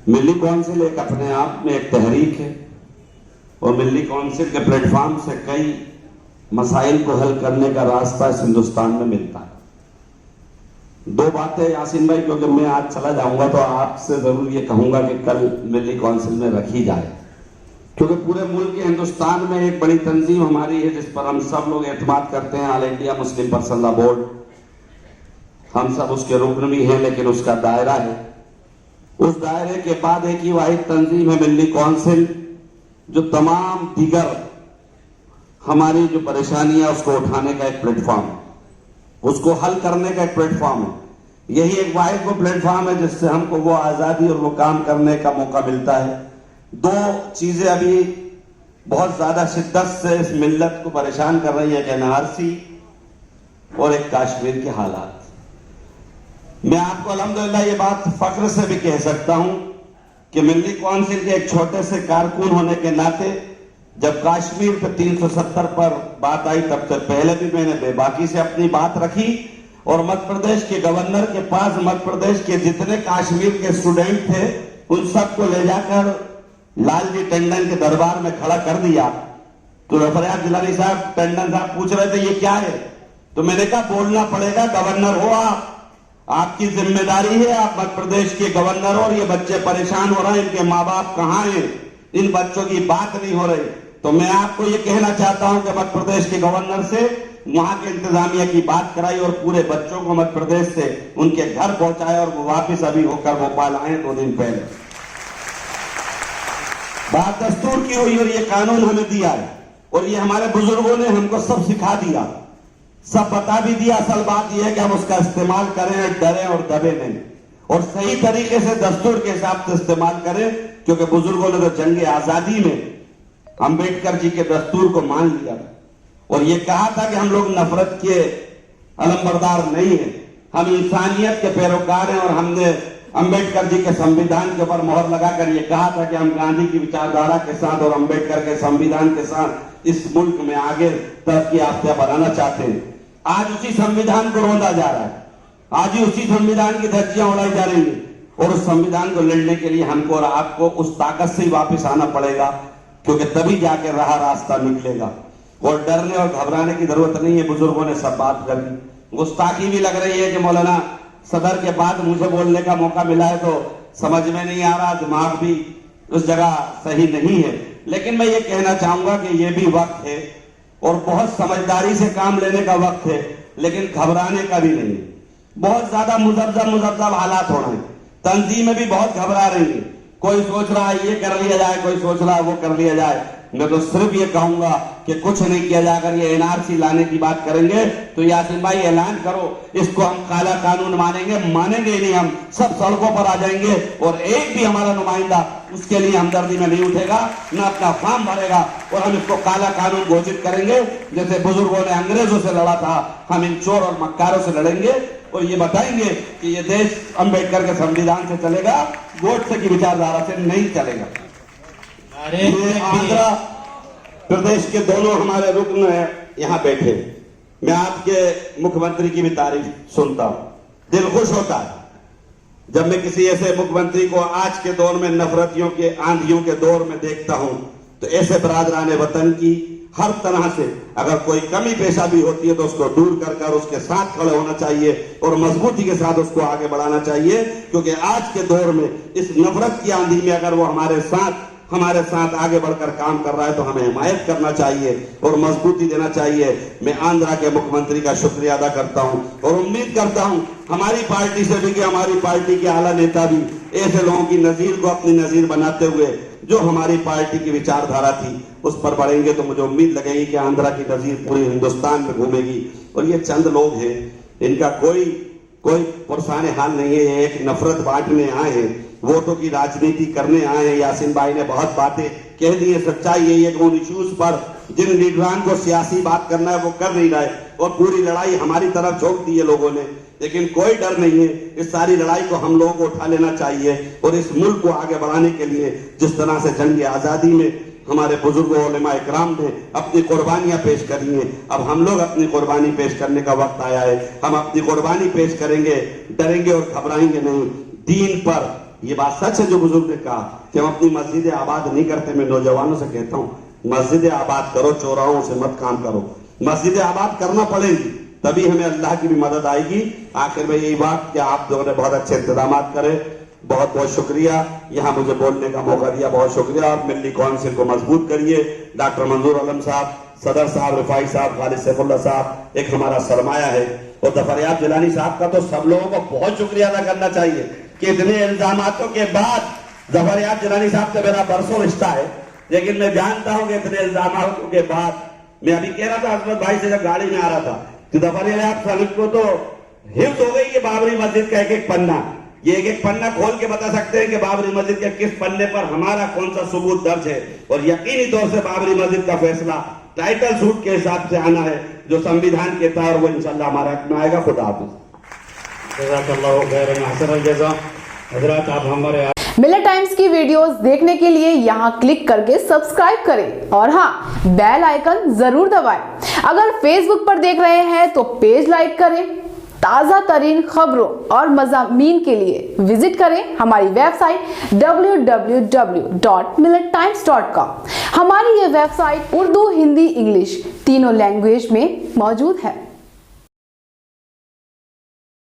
मिली council एक अपने आप में एक तहरीक है और मिली काउंसिल के प्लेटफॉर्म से कई मसाइल को हल करने का रास्ता इस हिंदुस्तान में मिलता है। दो बातें यासीन भाई, क्योंकि मैं आज चला जाऊंगा तो आपसे जरूर ये कहूंगा कि कल मिली काउंसिल में रखी जाए, क्योंकि पूरे मुल्क के हिंदुस्तान में एक बड़ी तंजीम हमारी है जिस पर हम सब लोग एतमाद करते हैं, all India Muslim personal law board. हम सब उसके रुकन भी हैं, लेकिन उसका दायरा है। उस दायरे के बाद एक ही वाहिद तंजीम है मिली काउंसिल, जो तमाम दीगर हमारी जो परेशानियां उसको उठाने का एक प्लेटफॉर्म है, उसको हल करने का एक प्लेटफॉर्म है। यही एक वाहिद वो प्लेटफॉर्म है जिससे हमको वो आजादी और वो काम करने का मौका मिलता है। दो चीजें अभी बहुत ज्यादा शिद्दत से इस मिल्लत को परेशान कर रही है, एक एनआरसी और एक कश्मीर के हालात। मैं आपको अल्हम्दुलिल्लाह ये बात फख्र से भी कह सकता हूं कि मिली काउंसिल के एक छोटे से कारकुन होने के नाते जब कश्मीर पे 370 पर बात आई, तब से पहले भी मैंने बेबाकी से अपनी बात रखी और मध्य प्रदेश के गवर्नर के पास मध्य प्रदेश के जितने कश्मीर के स्टूडेंट थे उन सबको ले जाकर लालजी टंडन के दरबार में खड़ा कर दिया। तो फरियाद जिलानी साहब, टंडन साहब पूछ रहे थे ये क्या है, तो मैंने कहा बोलना पड़ेगा, गवर्नर हो आपकी जिम्मेदारी है, आप मध्य प्रदेश के गवर्नर हो और ये बच्चे परेशान हो रहे हैं, इनके माँ बाप कहाँ हैं, इन बच्चों की बात नहीं हो रही। तो मैं आपको ये कहना चाहता हूं कि मध्य प्रदेश के गवर्नर से वहां के इंतजामिया की बात कराई और पूरे बच्चों को मध्य प्रदेश से उनके घर पहुंचाए और वो वापिस अभी होकर भोपाल आए 2 दिन पहले। बात दस्तूर की हुई और ये कानून हमें दिया है और ये हमारे बुजुर्गों ने हमको सब सिखा दिया, सब बता भी दिया। असल बात यह है कि हम उसका इस्तेमाल करें, डरें और दबे नहीं, और सही तरीके से दस्तूर के हिसाब से इस्तेमाल करें, क्योंकि बुजुर्गों ने तो जंग आजादी में अंबेडकर जी के दस्तूर को मान लिया और ये कहा था कि हम लोग नफरत के अलमबरदार नहीं हैं, हम इंसानियत के पैरोकार हैं। और हमने अंबेडकर जी के संविधान के ऊपर मोहर लगाकर ये कहा था कि हम गांधी की विचारधारा के साथ और अंबेडकर के संविधान के साथ इस मुल्क में आगे तरक्की याफ्ता बनाना चाहते हैं। आज उसी संविधान को रोंदा जा रहा है, आज ही उसी संविधान की धज्जियां उड़ाई जा रही है और उस संविधान को लड़ने के लिए हमको और आपको उस ताकत से ही वापस आना पड़ेगा, क्योंकि तभी जाके रहा रास्ता निकलेगा। और डरने और घबराने की जरूरत नहीं है, बुजुर्गों ने सब बात करी। गुस्ताखी भी लग रही है कि मौलाना सदर के बाद मुझे बोलने का मौका मिला है तो समझ में नहीं आ रहा, दिमाग भी उस जगह सही नहीं है। लेकिन मैं ये कहना चाहूंगा कि ये भी वक्त है और बहुत समझदारी से काम लेने का वक्त है, लेकिन घबराने का भी नहीं। बहुत ज्यादा मुजब्जब हालात हो रहे हैं, तंजीमें भी बहुत घबरा रही है, कोई सोच रहा है ये कर लिया जाए, कोई सोच रहा है वो कर लिया जाए। मैं तो सिर्फ ये कहूंगा कि कुछ नहीं किया जाकर ये एनआरसी लाने की बात करेंगे तो यासीन भाई ऐलान करो, इसको हम काला कानून मानेंगे ही नहीं, हम सब सड़कों पर आ जाएंगे और एक भी हमारा नुमाइंदा उसके लिए हमदर्दी में नहीं उठेगा, न अपना फॉर्म भरेगा और हम इसको काला कानून घोषित करेंगे। जैसे बुजुर्गों ने अंग्रेजों से लड़ा था, हम इन चोर और मक्कारों से लड़ेंगे और ये बताएंगे कि ये देश अंबेडकर के संविधान से चलेगा, गोडसे की विचारधारा से नहीं चलेगा। आंध्र प्रदेश के दोनों हमारे रुकन यहां बैठे, मैं आपके मुख्यमंत्री की भी तारीफ सुनता हूं, दिल खुश होता है जब मैं किसी ऐसे मुख्यमंत्री को आज के दौर में नफरतियों के आंधियों के दौर में देखता हूं। तो ऐसे बरादरान वतन की हर तरह से अगर कोई कमी पेशा भी होती है तो उसको दूर कर कर उसके साथ खड़े होना चाहिए और मजबूती के साथ उसको आगे बढ़ाना चाहिए, क्योंकि आज के दौर में इस नफरत की आंधी में अगर वो हमारे साथ आगे बढ़कर काम कर रहा है तो हमें हिमायत करना चाहिए और मजबूती देना चाहिए। मैं आंध्रा के मुख्यमंत्री का शुक्रिया अदा करता हूं और उम्मीद करता हूं हमारी पार्टी से भी कि हमारी पार्टी के आला नेता भी ऐसे लोगों की नजीर को अपनी नजीर बनाते हुए जो हमारी पार्टी की विचारधारा थी उस पर बढ़ेंगे, तो मुझे उम्मीद लगेगी कि आंध्रा की नजीर पूरे हिंदुस्तान में घूमेगी। और ये चंद लोग हैं, इनका कोई पुरसाने हाल नहीं है, ये एक नफरत बांटने आए हैं, वोटों की राजनीति करने आए हैं। यासीन भाई ने बहुत बातें कह दी है, सच्चाई यही है कि उन इश्यूज पर जिन लीडरान को सियासी बात करना है वो कर नहीं रहे और पूरी लड़ाई हमारी तरफ झोंक दी है लोगों ने, लेकिन कोई डर नहीं है। इस सारी लड़ाई को हम लोगों को उठा लेना चाहिए और इस मुल्क को आगे बढ़ाने के लिए जिस तरह से जंग आजादी में हमारे बुजुर्गों उलेमा इकराम ने अपनी कुर्बानियां पेश करी हैं, अब हम लोग अपनी कुर्बानी पेश करने का वक्त आया है। हम अपनी कुर्बानी पेश करेंगे, डरेंगे और घबराएंगे नहीं। दीन पर ये बात सच है जो बुजुर्ग ने कहा कि हम अपनी मस्जिदें आबाद नहीं करते। मैं नौजवानों से कहता हूँ, मस्जिदें आबाद करो, चौराहों से मत काम करो। मस्जिदें आबाद करना पड़ेगी, तभी हमें अल्लाह की भी मदद आएगी। आखिर में यही बात कि आप लोगों ने बहुत अच्छे इंतजाम करे, बहुत बहुत शुक्रिया। यहाँ मुझे बोलने का मौका दिया, बहुत शुक्रिया। आप मिल्ली काउंसिल को मजबूत करिए। डॉक्टर मंजूर आलम साहब, सदर साहब, रिफाई साहब, खालिद सैफुल्लाह साहब एक हमारा सरमाया है, और जफरयाब जिलानी साहब का तो सब लोगों को बहुत शुक्रिया अदा करना चाहिए कि इतने इल्जामातों के बाद जफरयाब जिलानी साहब से मेरा बरसों रिश्ता है, लेकिन मैं जानता हूं कि इतने इल्जामातों के बाद, मैं अभी कह रहा था हजरत भाई से जब गाड़ी में आ रहा था कि जफरयाब साहब को तो हिफ्ज हो गई है बाबरी मस्जिद का एक एक पन्ना। ये एक एक पन्ना खोल के बता सकते हैं कि बाबरी मस्जिद के किस पन्ने पर हमारा कौन सा सबूत दर्ज है, और यकीनी तौर से बाबरी मस्जिद का फैसला टाइटल सूट के हिसाब से आना है जो संविधान कहता है, और वो इंशाल्लाह हमारे हक में आएगा। खुदा हाफिज़। जज़ाकल्लाहु खैरन हसनल जज़ा। हज़रात आप हमारे मिलत टाइम्स की वीडियोस देखने के लिए यहाँ क्लिक करके सब्सक्राइब करें, और हाँ, बेल आइकन जरूर दबाएं। अगर फेसबुक पर देख रहे हैं तो पेज लाइक करें। ताज़ा तरीन खबरों और मज़ामीन के लिए विजिट करें हमारी वेबसाइट www.millettimes.com। हमारी ये वेबसाइट उर्दू, हिंदी, इंग्लिश तीनों लैंग्वेज में मौजूद है।